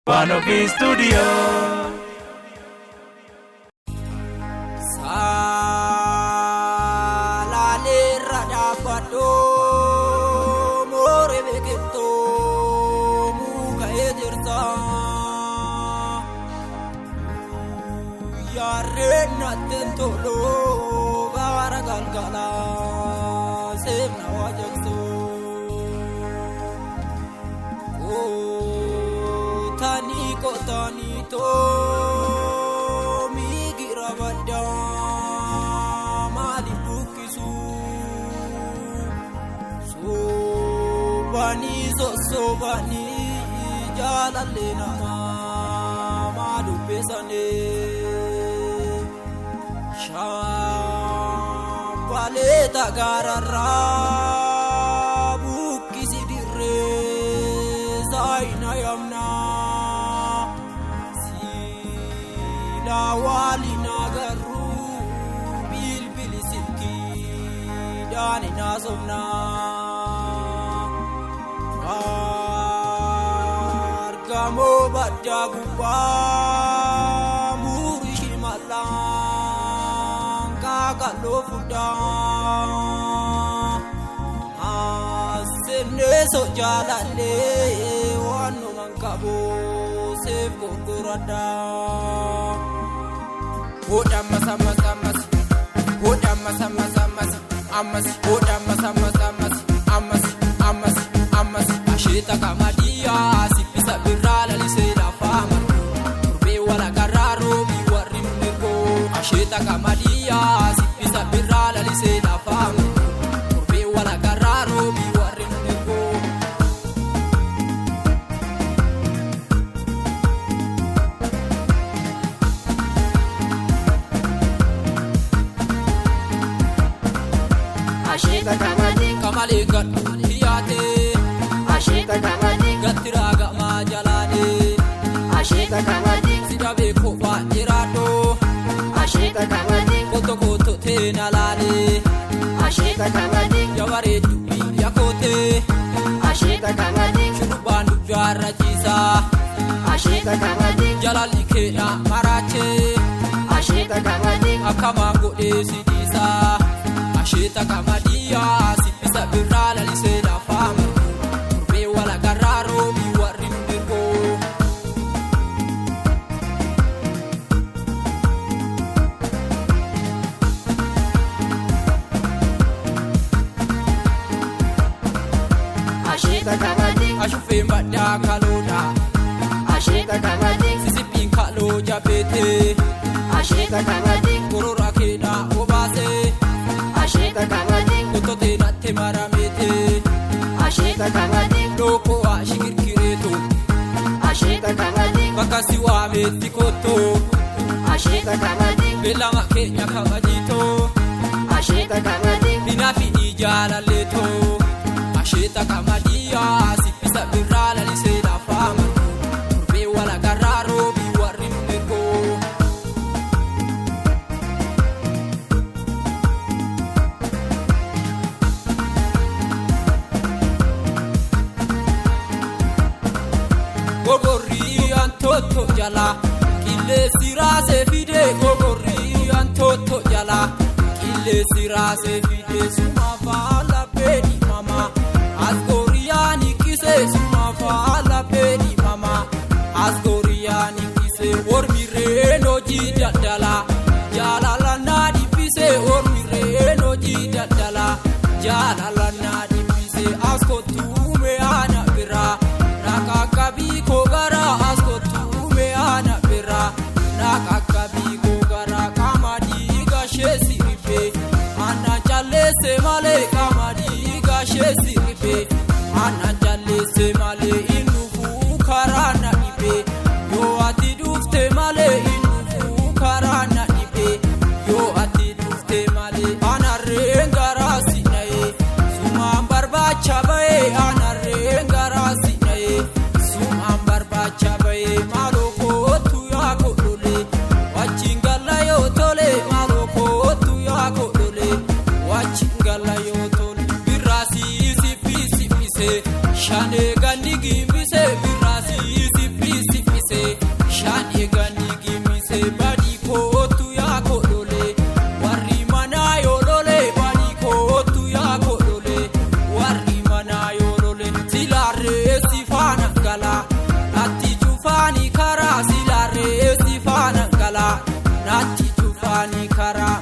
Wanofi Studio. Salale radabado more beketo muka ejirta yare natento lo gara galgala semna wajekso tani to migira bada mali bukisu so bani jalale nama malu pesane shambale tagarara bukisi dire zaina yamna wali nagaru bilbili silki dani nasomna argamo badaguba murishi malang kakalo fuda asene so jalale wanu mankabo sef gogorada Hoda masa ashita kamadia sipisa birala lisela fama kurbe wala gararo biwarimnego ashita kamadia sipisa birala lisela fama kurbe wala gararo biwarimnego Ashita kamali gat hiyate Ashita kamadi gatiraga majalane Ashita kamadi sidabe ko fa irado Ashita kamadi koto tenalane Ashita kamadi yaware dubi yakote Ashita kamadi shurubandu jarajisa Ashita kamadi jalali kena marache Ashita kamadi akamango esidisa ashita kamadia sipisa birala lisela fama kurbe wala gararo biwarimnego Ashita kamadi ashufe mbada kaloda Ashita kamadi sisipin kalo jabete Ashita kamadi korora kena obase Ashita kamadi kotote natte maramete Ashita kamadi loko wa shikirkireto Ashita kamadi bakasi wa metikoto Ashita kamadi belama kenya kabajito Ashita kamadi binafi ijalaleto ashita kamadia sipisa birala lisela fama kurbe wala gararo biwarimnego gogori antoto jala kille sirase fide gogori antoto jala kille sirase fide suma fala pedi mama asgoriani kise suma fala pedi mama asgoriani kise ormireno jidadala jalala nadi pise ormireno jidadala jalala nadi pise askotume ana bira nakakabi kogara askotume ana bira nakakabi kogara kamadi gashesi ripe ana jalese male kamadi gashesi ripe ana jalese male inufu karana ripe ni karaa